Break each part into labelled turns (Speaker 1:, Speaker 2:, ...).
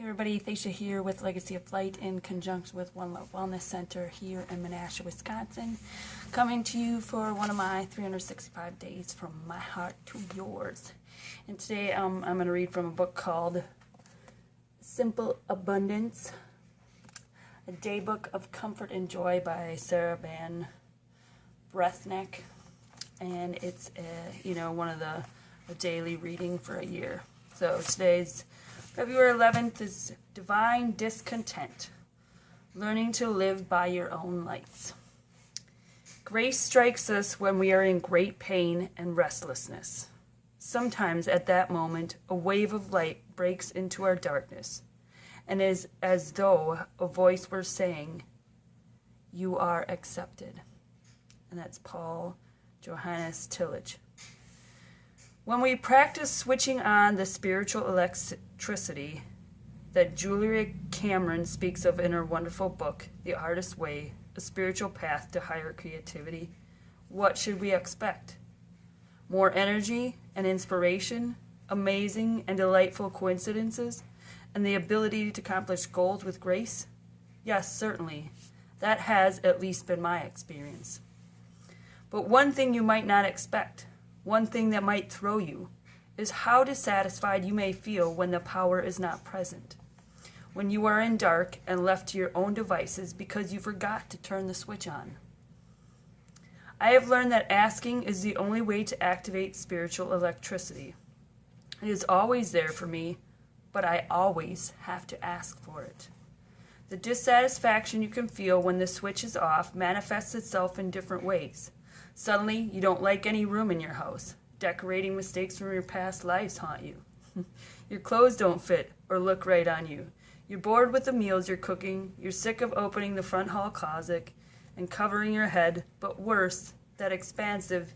Speaker 1: Hey everybody, Thacia here with Legacy of Flight in conjunction with One Love Wellness Center here in Menasha, Wisconsin. Coming to you for one of my 365 days from my heart to yours. And today I'm going to read from a book called Simple Abundance, a day book of comfort and joy by Sarah Ban Breathnach. And it's one of the daily reading for a year. So today's February 11th is Divine Discontent, learning to live by your own lights. Grace strikes us when we are in great pain and restlessness. Sometimes at that moment, a wave of light breaks into our darkness, and is as though a voice were saying, "You are accepted." And that's Paul Johannes Tillich. When we practice switching on the spiritual electricity that Julia Cameron speaks of in her wonderful book, The Artist's Way, A Spiritual Path to Higher Creativity, what should we expect? More energy and inspiration, amazing and delightful coincidences, and the ability to accomplish goals with grace? Yes, certainly. That has at least been my experience. But one thing you might not expect, one thing that might throw you, is how dissatisfied you may feel when the power is not present, when you are in dark and left to your own devices because you forgot to turn the switch on. I have learned that asking is the only way to activate spiritual electricity. It is always there for me, but I always have to ask for it. The dissatisfaction you can feel when the switch is off manifests itself in different ways. Suddenly, you don't like any room in your house. Decorating mistakes from your past lives haunt you. Your clothes don't fit or look right on you. You're bored with the meals you're cooking. You're sick of opening the front hall closet and covering your head. But worse, that expansive,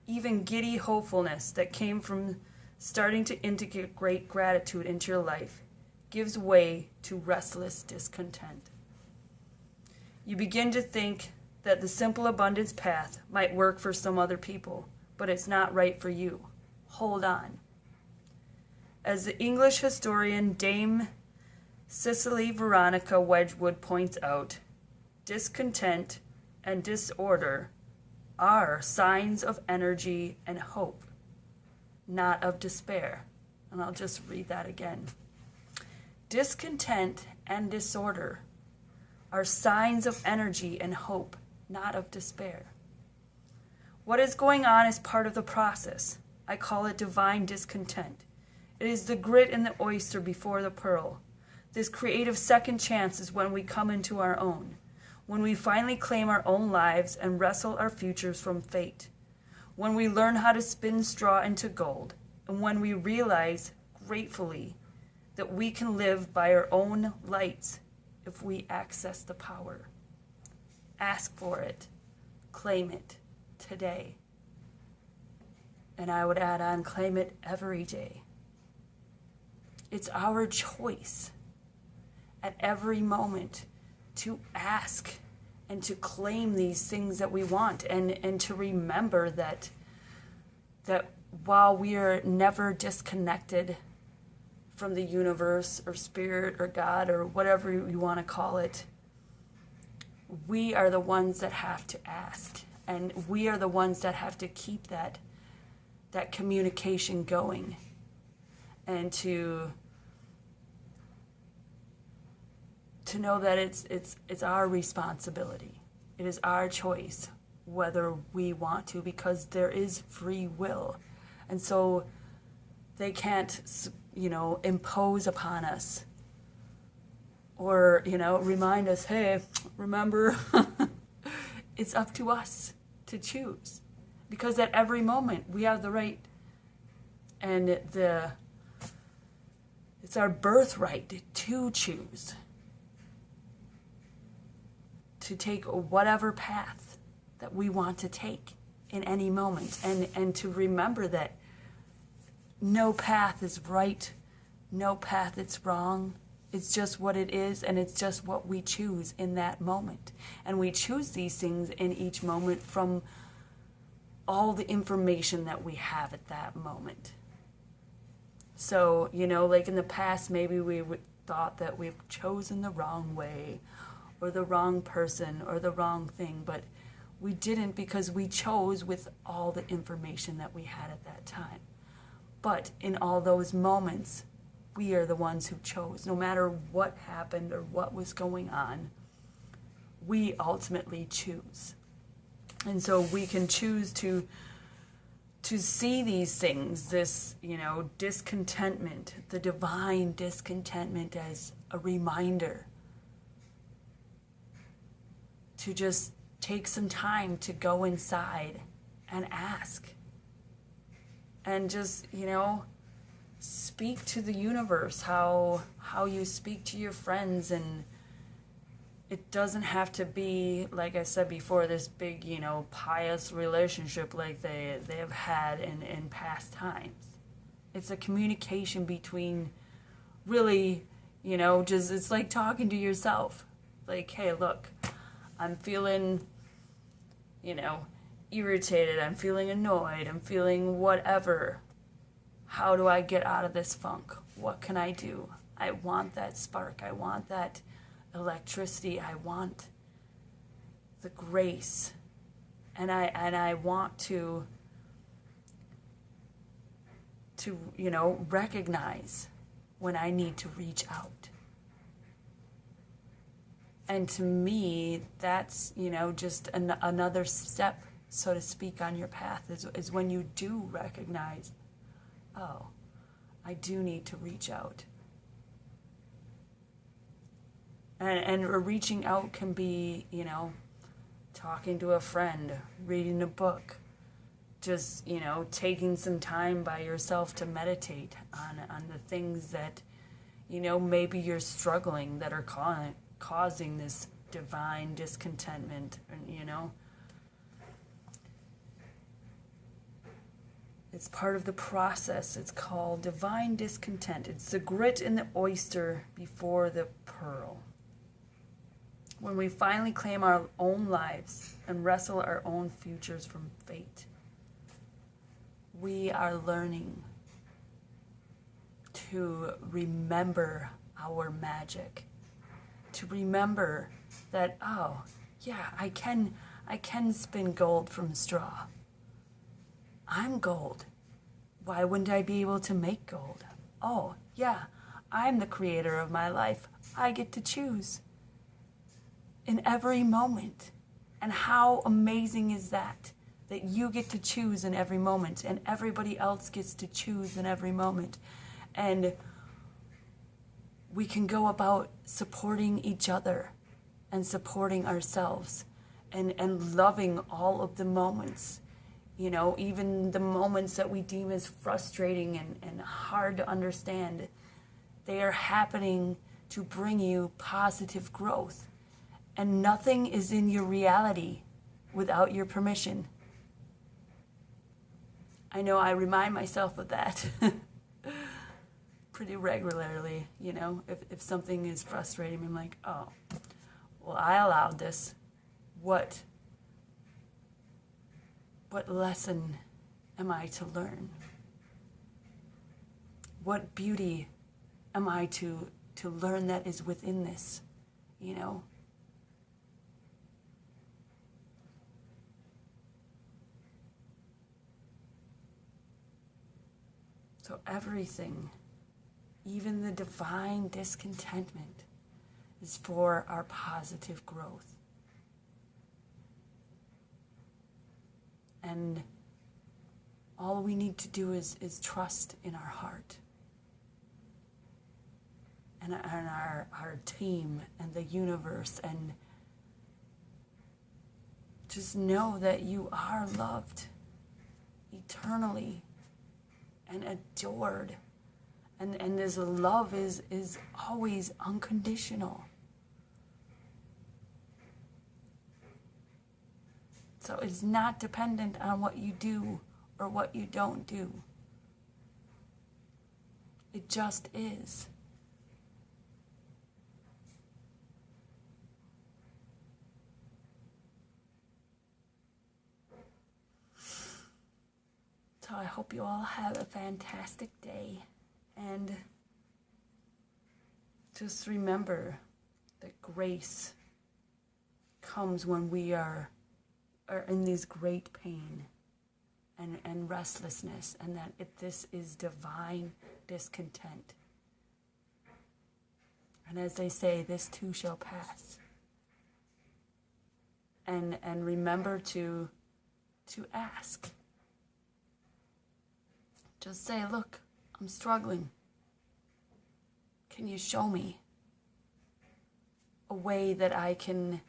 Speaker 1: even giddy hopefulness that came from starting to integrate gratitude into your life gives way to restless discontent. You begin to think that the simple abundance path might work for some other people, but it's not right for you. Hold on. As the English historian Dame Cicely Veronica Wedgwood points out, discontent and disorder are signs of energy and hope, not of despair. And I'll just read that again. Discontent and disorder are signs of energy and hope, not of despair. What is going on is part of the process. I call it divine discontent. It is the grit in the oyster before the pearl. This creative second chance is when we come into our own, when we finally claim our own lives and wrestle our futures from fate, when we learn how to spin straw into gold, and when we realize gratefully that we can live by our own lights if we access the power. Ask for it. Claim it today. And I would add on, claim it every day. It's our choice at every moment to ask and to claim these things that we want, and to remember that while we are never disconnected from the universe or spirit or God or whatever you want to call it, we are the ones that have to ask, and we are the ones that have to keep that communication going, and to know that it's our responsibility. It is our choice whether we want to, because there is free will, and so they can't impose upon us or remind us, hey, remember. It's up to us to choose, because at every moment we have the right, and it's our birthright to choose, to take whatever path that we want to take in any moment, and to remember that no path is right, no path is wrong. It's just what it is, and it's just what we choose in that moment. And we choose these things in each moment from all the information that we have at that moment. So, like in the past, maybe we thought that we've chosen the wrong way or the wrong person or the wrong thing, but we didn't, because we chose with all the information that we had at that time. But in all those moments, we are the ones who chose. No matter what happened or what was going on, we ultimately choose. And so we can choose to see these things, this, discontentment, the divine discontentment, as a reminder to just take some time to go inside and ask. And just, speak to the universe how you speak to your friends. And it doesn't have to be, like I said before, this big, pious relationship like they have had in past times. It's a communication between, really, just, it's like talking to yourself. Like, hey, look, I'm feeling, irritated, I'm feeling annoyed, I'm feeling whatever. How do I get out of this funk? What can I do? I want that spark. I want that electricity. I want the grace. And I want to recognize when I need to reach out. And to me, that's, just another step, so to speak, on your path is when you do recognize, oh, I do need to reach out. And reaching out can be, talking to a friend, reading a book, just, taking some time by yourself to meditate on the things that, maybe you're struggling, that are causing this divine discontentment, and it's part of the process. It's called divine discontent. It's the grit in the oyster before the pearl. When we finally claim our own lives and wrestle our own futures from fate, we are learning to remember our magic. To remember that, oh, yeah, I can spin gold from straw. I'm gold. Why wouldn't I be able to make gold? Oh, yeah, I'm the creator of my life. I get to choose in every moment. And how amazing is that you get to choose in every moment, and everybody else gets to choose in every moment. And we can go about supporting each other and supporting ourselves and loving all of the moments. Even the moments that we deem as frustrating and hard to understand, they are happening to bring you positive growth. And nothing is in your reality without your permission. I know I remind myself of that pretty regularly. If something is frustrating me, I'm like, oh, well, I allowed this. What lesson am I to learn? What beauty am I to learn that is within this, So everything, even the divine discontentment, is for our positive growth. And all we need to do is trust in our heart and our team and the universe, and just know that you are loved eternally and adored. And this love is always unconditional. So it's not dependent on what you do or what you don't do. It just is. So I hope you all have a fantastic day, and just remember that grace comes when we are in this great pain and restlessness, and that this is divine discontent. And as they say, this too shall pass. And remember to ask. Just say, look, I'm struggling. Can you show me a way that I can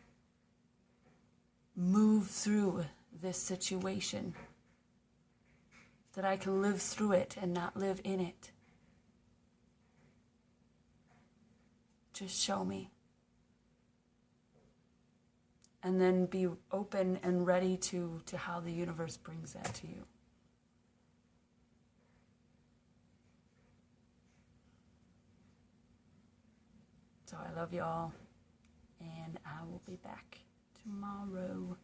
Speaker 1: move through this situation? That I can live through it and not live in it? Just show me. And then be open and ready to how the universe brings that to you. So I love you all, and I will be back tomorrow.